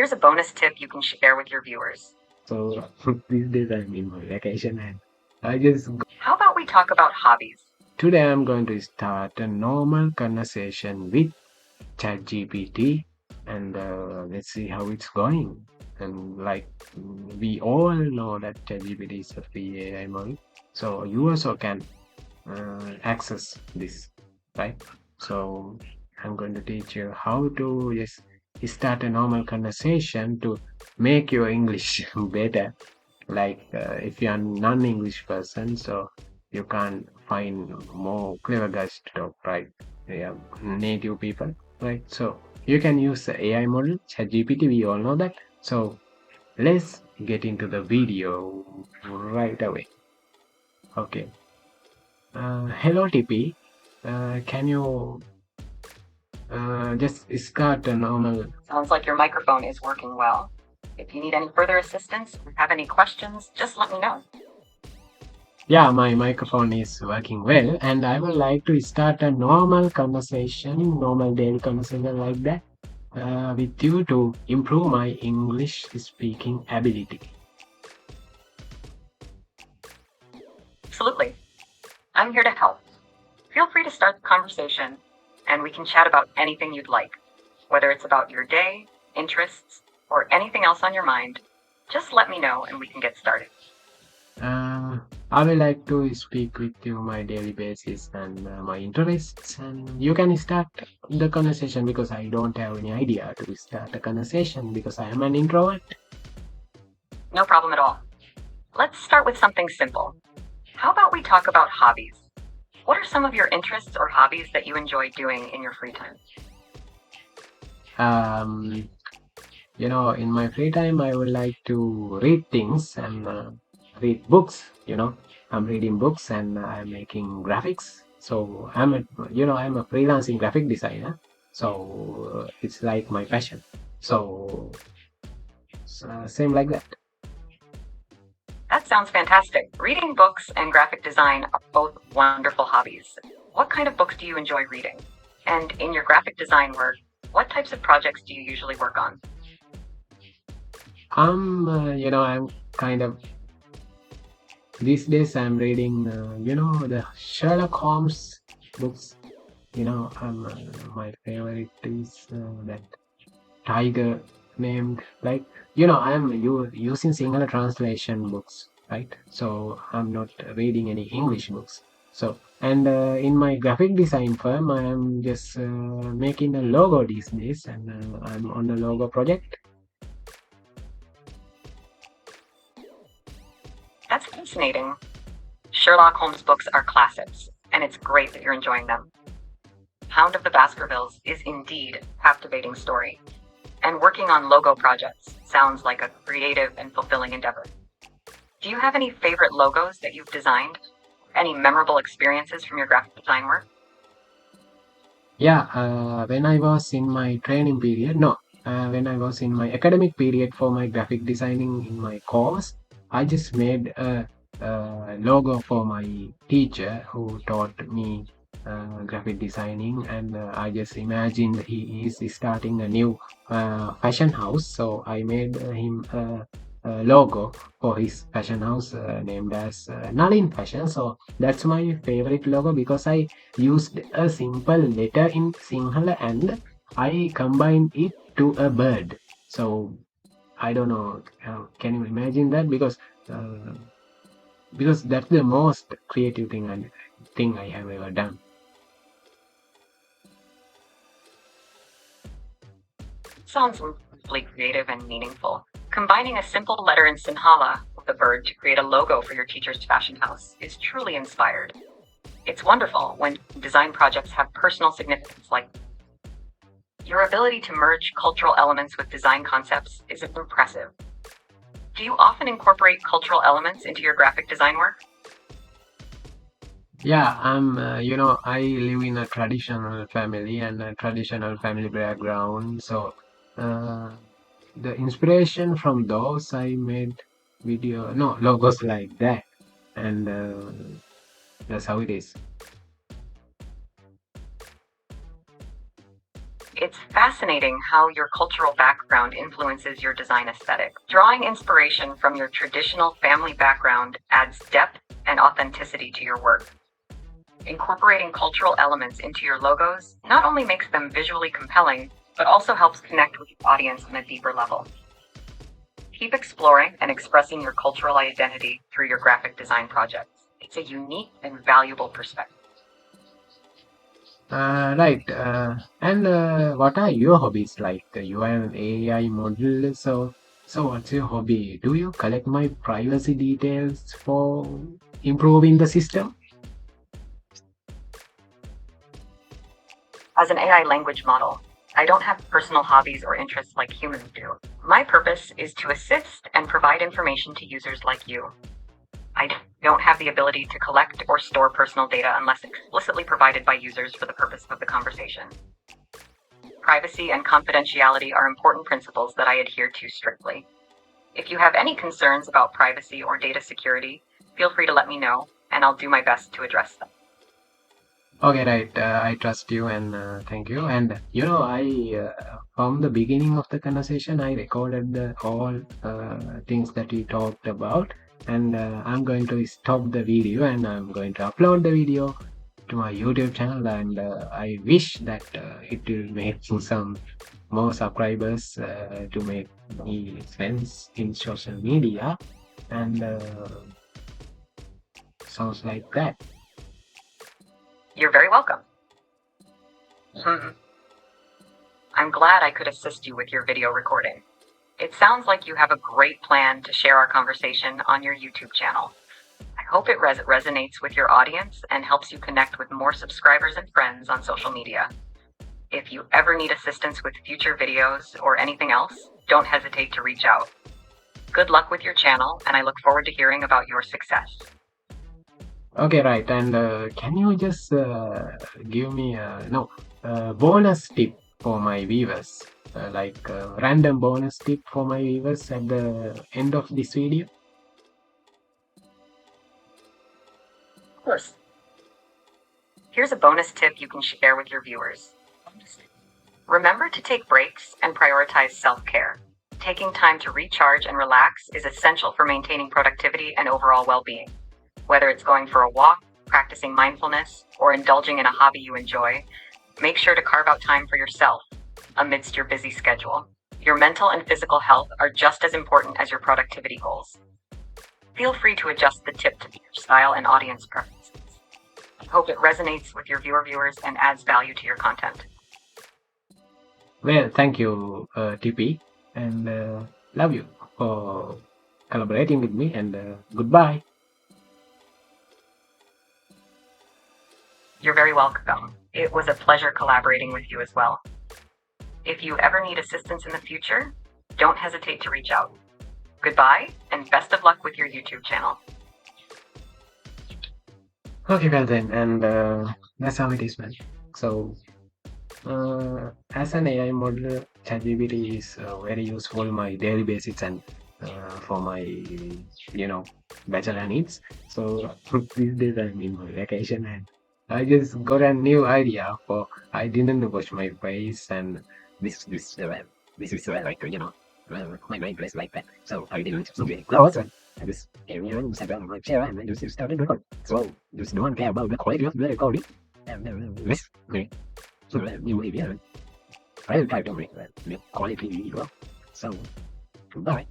Here's a bonus tip you can share with your viewers. So these days I'm in my vacation and I just How about we talk about hobbies? today I'm going to start a normal conversation with Chat GPT and let's see how it's going. And like we all know that Chat GPT is a free AI model, so you also can access this, right? So I'm going to teach you how to just start a normal conversation to make your English better. Like if you're a non-English person, so you can't find more clever guys to talk, right? Yeah, native people, right? So you can use the AI model, ChatGPT. We all know that. So let's get into the video right away. Okay. Hello, TP. Can you just start a normal? Sounds like your microphone is working well. If you need any further assistance or have any questions, just let me know. Yeah, my microphone is working well, and I would like to start a normal conversation, normal daily conversation like that, with you to improve my English speaking ability. Absolutely. I'm here to help. Feel free to start the conversation, and we can chat about anything you'd like, whether it's about your day, interests, or anything else on your mind. Just let me know and we can get started. I would like to speak with you my daily basis and my interests, and you can start the conversation because I don't have any idea to start a conversation because I am an introvert. No problem at all. Let's start with something simple. How about we talk about hobbies? What are some of your interests or hobbies that you enjoy doing in your free time? In my free time, I would like to read things and read books. I'm reading books and I'm making graphics. So I'm a freelancing graphic designer. So it's like my passion. So same like that. That sounds fantastic. Reading books and graphic design are both wonderful hobbies. What kind of books do you enjoy reading? And in your graphic design work, what types of projects do you usually work on? I'm kind of these days I'm reading, the Sherlock Holmes books. My favorite is that tiger named like I'm using Sinhala translation books, right? So I'm not reading any English books. So and in my graphic design firm, I am just making a logo these days, and I'm on the logo project. That's fascinating. Sherlock Holmes books are classics, and it's great that you're enjoying them. Hound of the Baskervilles is indeed a captivating story, and working on logo projects sounds like a creative and fulfilling endeavor. Do you have any favorite logos that you've designed? Any memorable experiences from your graphic design work? Yeah, when I was in my training period, no, when I was in my academic period for my graphic designing in my course, I just made a logo for my teacher who taught me graphic designing, and I just imagined he is starting a new fashion house, so I made him a logo for his fashion house named as Nalin Fashion. So that's my favorite logo because I used a simple letter in Sinhala and I combined it to a bird. So I don't know. Can you imagine that? Because that's the most creative thing I have ever done. Sounds wonderfully creative and meaningful. Combining a simple letter in Sinhala with a bird to create a logo for your teacher's fashion house is truly inspired. It's wonderful when design projects have personal significance like your ability to merge cultural elements with design concepts is impressive. Do you often incorporate cultural elements into your graphic design work? Yeah, I live in a traditional family and a traditional family background. So the inspiration from those I made logos like that, and that's how it is. It's Fascinating how your cultural background influences your design aesthetic. Drawing inspiration from your traditional family background adds depth and authenticity to your work. Incorporating cultural elements into your logos not only makes them visually compelling, but also helps connect with your audience on a deeper level. Keep exploring and expressing your cultural identity through your graphic design projects. It's a unique and valuable perspective. Right. And what are your hobbies like? You are an AI model, so what's your hobby? Do you collect my privacy details for improving the system? As an AI language model, I don't have personal hobbies or interests like humans do. My purpose is to assist and provide information to users like you. I don't have the ability to collect or store personal data unless explicitly provided by users for the purpose of the conversation. Privacy and confidentiality are important principles that I adhere to strictly. If you have any concerns about privacy or data security, feel free to let me know, and I'll do my best to address them. Okay, right. I trust you and thank you. And I from the beginning of the conversation, I recorded all things that we talked about, and I'm going to stop the video and I'm going to upload the video to my YouTube channel. And I wish that it will make some more subscribers to make me friends in social media. And sounds like that. You're very welcome. I'm glad I could assist you with your video recording. It sounds like you have a great plan to share our conversation on your YouTube channel. I hope it resonates with your audience and helps you connect with more subscribers and friends on social media. If you ever need assistance with future videos or anything else, don't hesitate to reach out. Good luck with your channel, and I look forward to hearing about your success. Okay, right. And can you just give me a bonus tip for my viewers, like a random bonus tip for my viewers at the end of this video? Of course. Here's a bonus tip you can share with your viewers. Remember to take breaks and prioritize self-care. Taking time to recharge and relax is essential for maintaining productivity and overall well-being. Whether it's going for a walk, practicing mindfulness, or indulging in a hobby you enjoy, make sure to carve out time for yourself amidst your busy schedule. Your mental and physical health are just as important as your productivity goals. Feel free to adjust the tip to your style and audience preferences. I hope it resonates with your viewers and adds value to your content. Well, thank you, TP, and love you for collaborating with me, and goodbye. You're very welcome. It was a pleasure collaborating with you as well. If you ever need assistance in the future, don't hesitate to reach out. Goodbye, and best of luck with your YouTube channel. Okay, well then, and that's how it is, man. So, as an AI model, ChatGPT is very useful in my daily basis and for my, bachelor needs. So these days I'm in my vacation and I just got a new idea for I didn't wash my face and this is like my brain plays like that. So I didn't do clothes and this area and sat down on my chair and I just started recording. So just don't care about the quality of the recording. And this you will be I don't quality video. So bye.